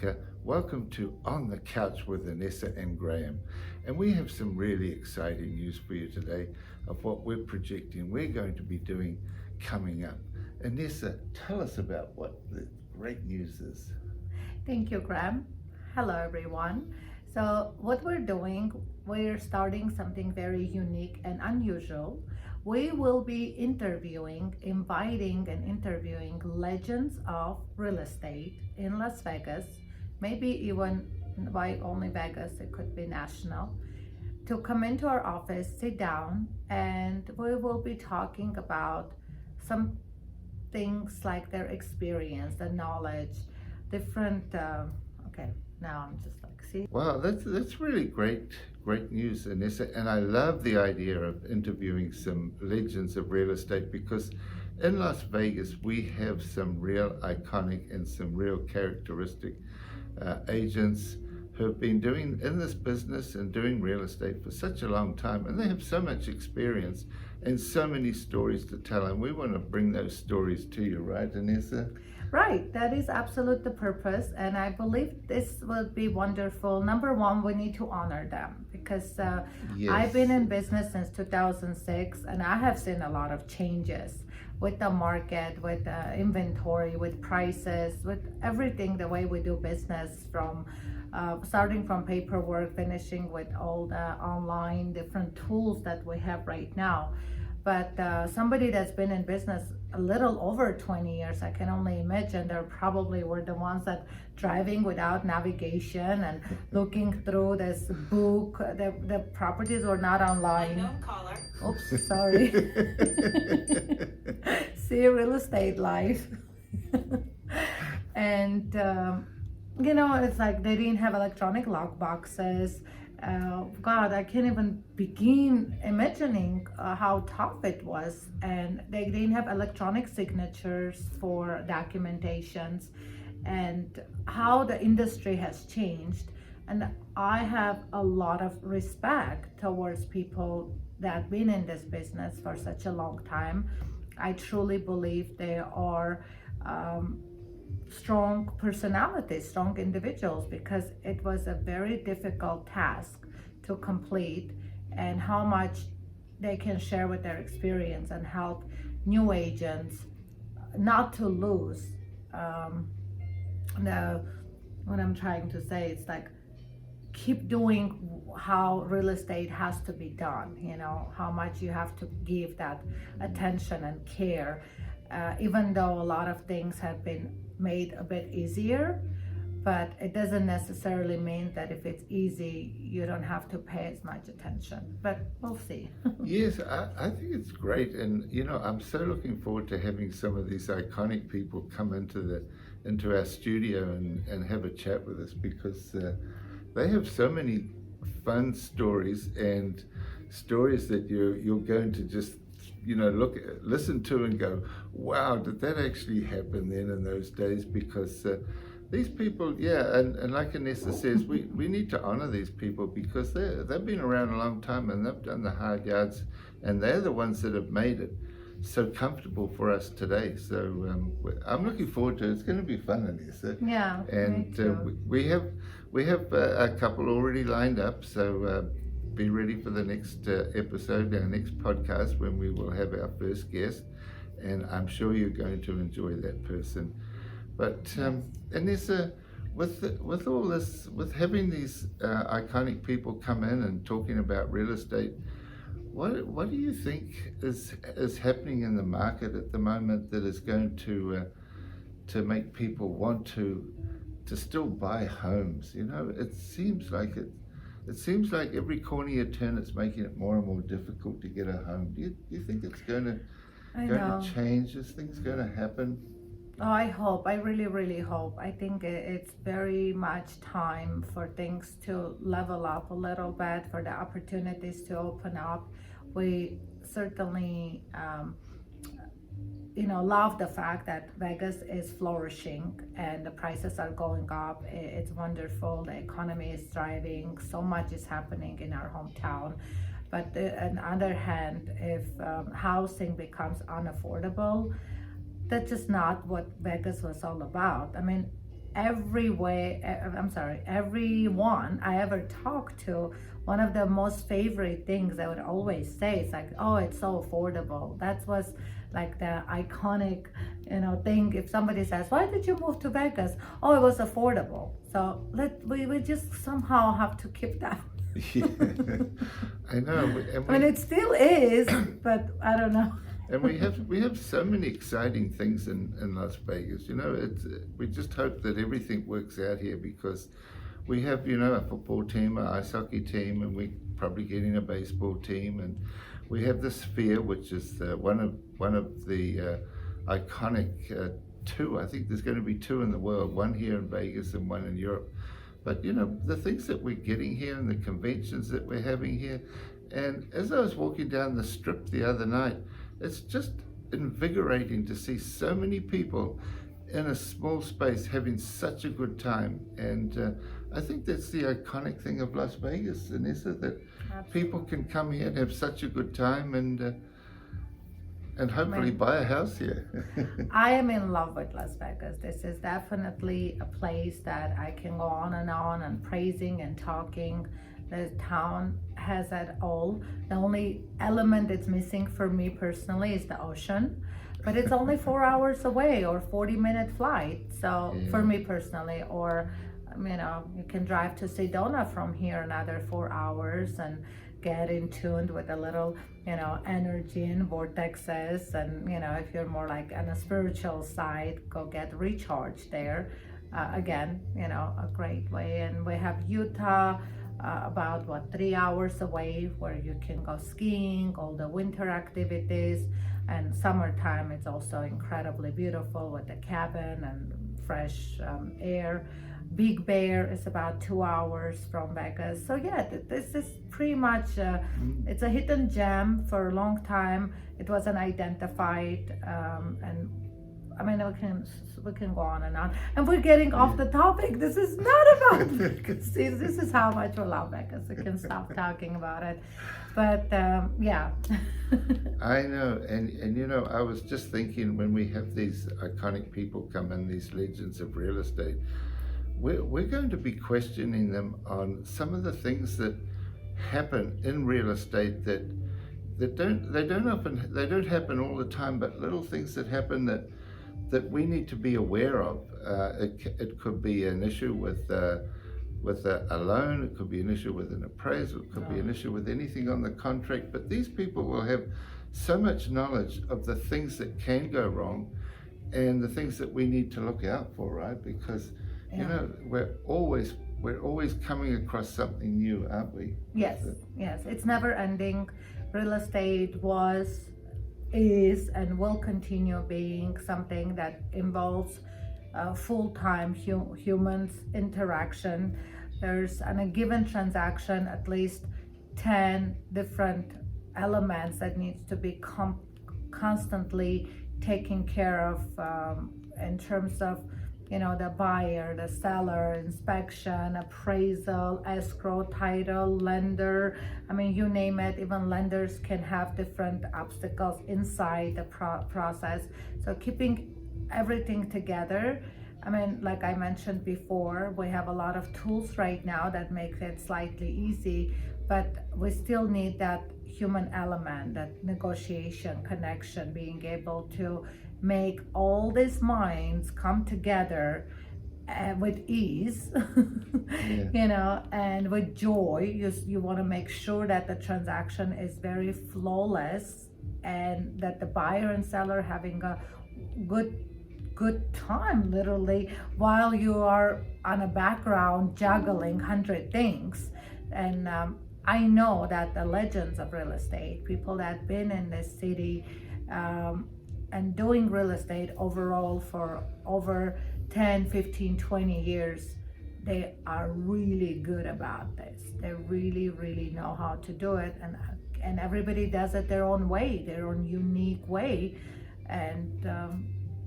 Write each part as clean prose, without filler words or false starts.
America. Welcome to On the Couch with Inessa and Graeme. And we have some really exciting news for you today of what we're projecting we're going to be doing coming up. Inessa, tell us about what the great news is. Thank you, Graham. Hello, everyone. So, what we're doing, we're starting something very unique and unusual. We will be inviting and interviewing legends of real estate in Las Vegas, maybe even by only Vegas, it could be national, to come into our office, sit down, and we will be talking about some things like their experience, the knowledge, different. Okay, now I'm just like, see. Wow, that's really great news, Inessa. And I love the idea of interviewing some legends of real estate because in Las Vegas we have some real iconic and some real characteristic agents who have been doing in this business and doing real estate for such a long time, and they have so much experience and so many stories to tell, and we want to bring those stories to you, right, Inessa? Right, that is absolute the purpose, and I believe this will be wonderful. Number one, we need to honor them because Yes. I've been in business since 2006, and I have seen a lot of changes with the market, with the inventory, with prices, with everything, the way we do business, from starting from paperwork, finishing with all the online different tools that we have right now. But somebody that's been in business a little over 20 years, I can only imagine they probably were the ones that driving without navigation and looking through this book. The properties were not online. Unknown caller. Oops, sorry. See, real estate life. And it's like they didn't have electronic lock boxes. God, I can't even begin imagining how tough it was. And they didn't have electronic signatures for documentations, and how the industry has changed. And I have a lot of respect towards people that have been in this business for such a long time. I truly believe they are strong personalities, strong individuals, because it was a very difficult task to complete, and how much they can share with their experience and help new agents not to lose. What I'm trying to say, it's like keep doing how real estate has to be done, how much you have to give that attention and care, even though a lot of things have been made a bit easier, but it doesn't necessarily mean that if it's easy you don't have to pay as much attention, but we'll see. Yes, I think it's great, and I'm so looking forward to having some of these iconic people come into our studio and have a chat with us, because they have so many fun stories, and stories that you're going to just listen to and go, wow, did that actually happen then in those days? Because these people, and like Inessa says, we need to honor these people because they've been around a long time and they've done the hard yards, and they're the ones that have made it so comfortable for us today. So I'm looking forward to it. It's going to be fun, Inessa. Yeah, and we have a couple already lined up, so be ready for the next episode, our next podcast, when we will have our first guest, and I'm sure you're going to enjoy that person. But Inessa, with all this, with having these iconic people come in and talking about real estate, what do you think is happening in the market at the moment that is going to make people want to still buy homes? It seems like every corner you turn, it's making it more and more difficult to get a home. Do you think it's going to change? Is things going to happen? Oh, I hope. I really, really hope. I think it's very much time for things to level up a little bit, for the opportunities to open up. We certainly, love the fact that Vegas is flourishing and the prices are going up. It's wonderful. The economy is thriving. So much is happening in our hometown. But on the other hand, if housing becomes unaffordable, that's just not what Vegas was all about. I mean, everyone I ever talked to, one of the most favorite things I would always say is like, oh, it's so affordable. That was like the iconic, thing. If somebody says, why did you move to Vegas? Oh, it was affordable. So we just somehow have to keep that. Yeah, I know. I mean, it still is, but I don't know. And we have so many exciting things in Las Vegas. We just hope that everything works out here, because we have a football team, an ice hockey team, and we're probably getting a baseball team, and we have the Sphere, which is one of the iconic two. I think there's going to be two in the world, one here in Vegas and one in Europe. But the things that we're getting here and the conventions that we're having here, and as I was walking down the strip the other night, it's just invigorating to see so many people in a small space having such a good time. And I think that's the iconic thing of Las Vegas, Inessa, that people can come here and have such a good time, and hopefully buy a house here. I am in love with Las Vegas. This is definitely a place that I can go on and praising and talking. The town has it all. The only element it's missing for me personally is the ocean, but it's only 4 hours away, or 40-minute flight. So for me personally, or you can drive to Sedona from here another 4 hours and get in tuned with a little energy and vortexes, and if you're more like on a spiritual side, go get recharged there. Again, a great way. And we have Utah, about 3 hours away, where you can go skiing, all the winter activities, and summertime it's also incredibly beautiful with the cabin and fresh air. Big Bear is about 2 hours from Vegas. So yeah, this is pretty much it's a hidden gem. For a long time it wasn't identified, and I mean, we can go on, and we're getting off the topic. This is not about Vegas. See, this is how much we love Vegas. We can stop talking about it, but yeah. I know, and I was just thinking, when we have these iconic people come in, these legends of real estate, we're going to be questioning them on some of the things that happen in real estate that don't happen all the time, but little things that happen that we need to be aware of. It could be an issue with a loan, it could be an issue with an appraisal, it could be an issue with anything on the contract, but these people will have so much knowledge of the things that can go wrong and the things that we need to look out for, right? Because we're always coming across something new, aren't we? Yes, it's never ending. Real estate is and will continue being something that involves full-time humans interaction. There's, on a given transaction, at least 10 different elements that needs to be constantly taken care of, in terms of the buyer, the seller, inspection, appraisal, escrow, title, lender. I mean, you name it. Even lenders can have different obstacles inside the process. So keeping everything together, I mean, like I mentioned before, we have a lot of tools right now that make it slightly easy, but we still need that human element, that negotiation, connection, being able to make all these minds come together with ease, and with joy. You want to make sure that the transaction is very flawless, and that the buyer and seller having a good time, literally, while you are on a background juggling 100 things. And I know that the legends of real estate, people that been in this city and doing real estate overall for over 10, 15, 20 years, they are really good about this. They really, really know how to do it, and everybody does it their own way, their own unique way. And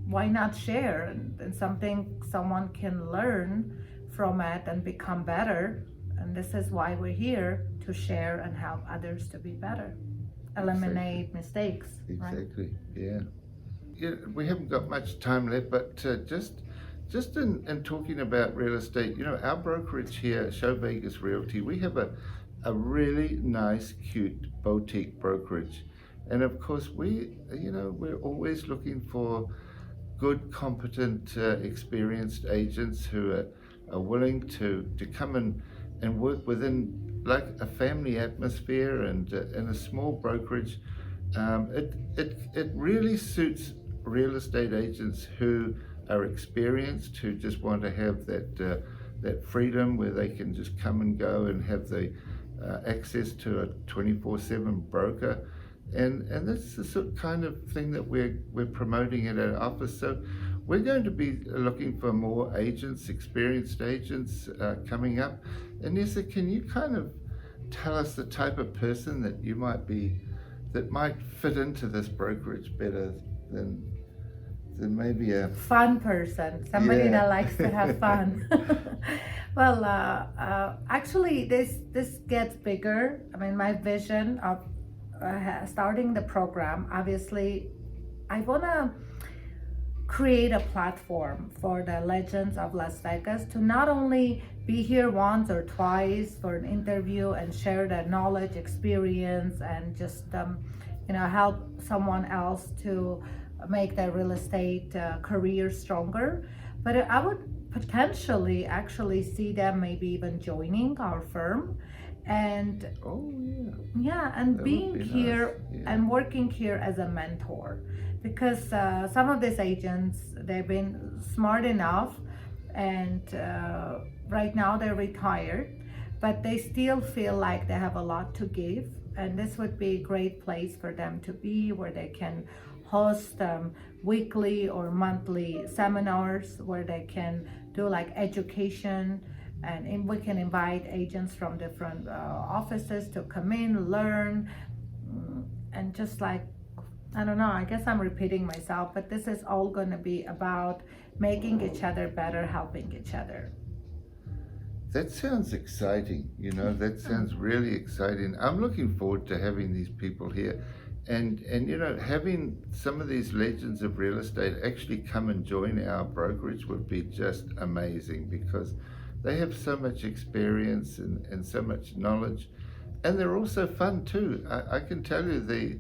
why not share, and something someone can learn from it and become better. And this is why we're here, to share and help others to be better, eliminate mistakes. Exactly. Right? Yeah, we haven't got much time left, but just just in talking about real estate, our brokerage here, Show Vegas Realty, we have a really nice, cute boutique brokerage. And of course, we're always looking for good, competent, experienced agents who are willing to come and work within like a family atmosphere and in a small brokerage. It really suits real estate agents who are experienced, who just want to have that freedom where they can just come and go and have the access to a 24/7 broker. And that's the sort of kind of thing that we're promoting at our office. So we're going to be looking for more agents, experienced agents coming up. Inessa, can you kind of tell us the type of person that might fit into this brokerage better than maybe a fun person, somebody that likes to have fun? Well, actually, this gets bigger. I mean, my vision of starting the program, obviously, I want to create a platform for the legends of Las Vegas to not only be here once or twice for an interview and share their knowledge, experience, and just help someone else to make their real estate career stronger, but I would potentially actually see them maybe even joining our firm and and that being would be here nice. and working here as a mentor, because some of these agents, they've been smart enough and right now they're retired, but they still feel like they have a lot to give, and this would be a great place for them to be, where they can host weekly or monthly seminars where they can do like education, and we can invite agents from different offices to come in, learn, and just like, I don't know, I guess I'm repeating myself, but this is all going to be about making each other better, helping each other. That sounds exciting, that sounds really exciting. I'm looking forward to having these people here. And having some of these legends of real estate actually come and join our brokerage would be just amazing, because they have so much experience and so much knowledge, and they're also fun too. I can tell you the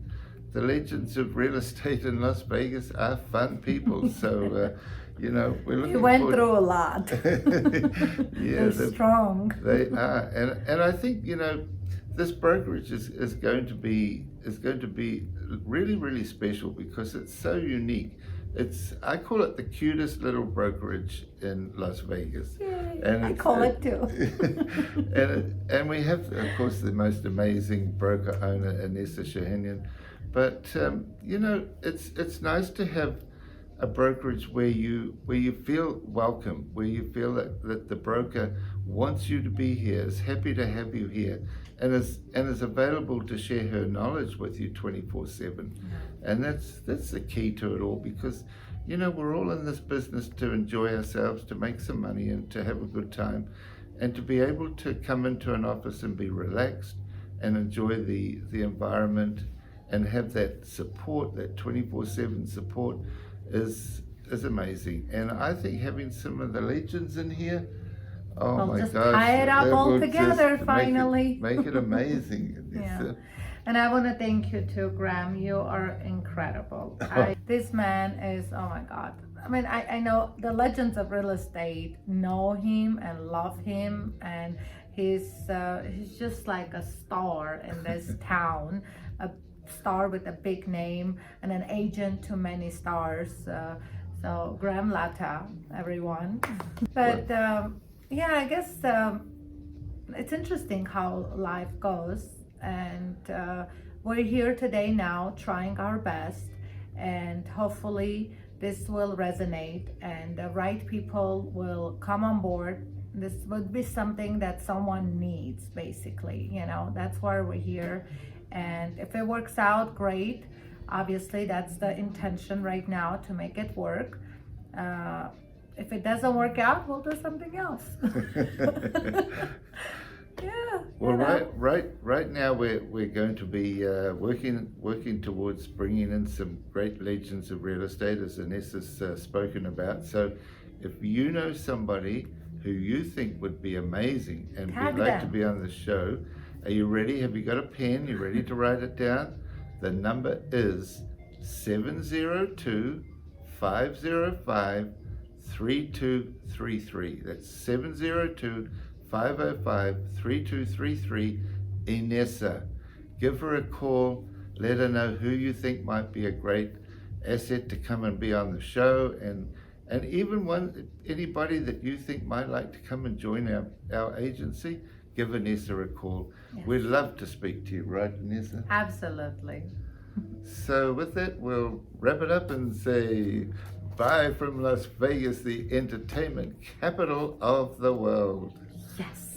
legends of real estate in Las Vegas are fun people. So we're looking. We went through a lot. Yeah, they're strong. They are, and I think this brokerage is going to be really, really special because it's so unique. I call it the cutest little brokerage in Las Vegas. Yay, and I call it too. and we have, of course, the most amazing broker owner, Inessa Graeme. But it's nice to have a brokerage where you feel welcome, where you feel that the broker wants you to be here, is happy to have you here, and is available to share her knowledge with you 24/7. And that's the key to it all, because we're all in this business to enjoy ourselves, to make some money, and to have a good time, and to be able to come into an office and be relaxed and enjoy the environment and have that support, that 24/7 support is amazing. And I think having some of the legends in here, We'll my just gosh, tie it up that all will together just finally. make it amazing. Yeah. And I want to thank you too, Graham. You are incredible. This man is, oh my God. I mean, I know the legends of real estate know him and love him, and he's just like a star in this town, a star with a big name and an agent to many stars. So Graham Latta, everyone. But I guess it's interesting how life goes, and we're here today now trying our best, and hopefully this will resonate and the right people will come on board. This would be something that someone needs, basically. That's why we're here. And if it works out, great. Obviously, that's the intention right now, to make it work. If it doesn't work out, we'll do something else. Yeah. Well, right now we're going to be working towards bringing in some great legends of real estate, as Inessa's spoken about. So If you know somebody who you think would be amazing and Tag would like to them. be on the show, are you ready? Have you got a pen? You ready to write it down? The number is 702 505 3233. That's 702 505 3233. Inessa. Give her a call. Let her know who you think might be a great asset to come and be on the show, and even anybody that you think might like to come and join our agency, give Inessa a call. Yes. We'd love to speak to you, right, Inessa? Absolutely. So with that, we'll wrap it up and say bye from Las Vegas, the entertainment capital of the world. Yes.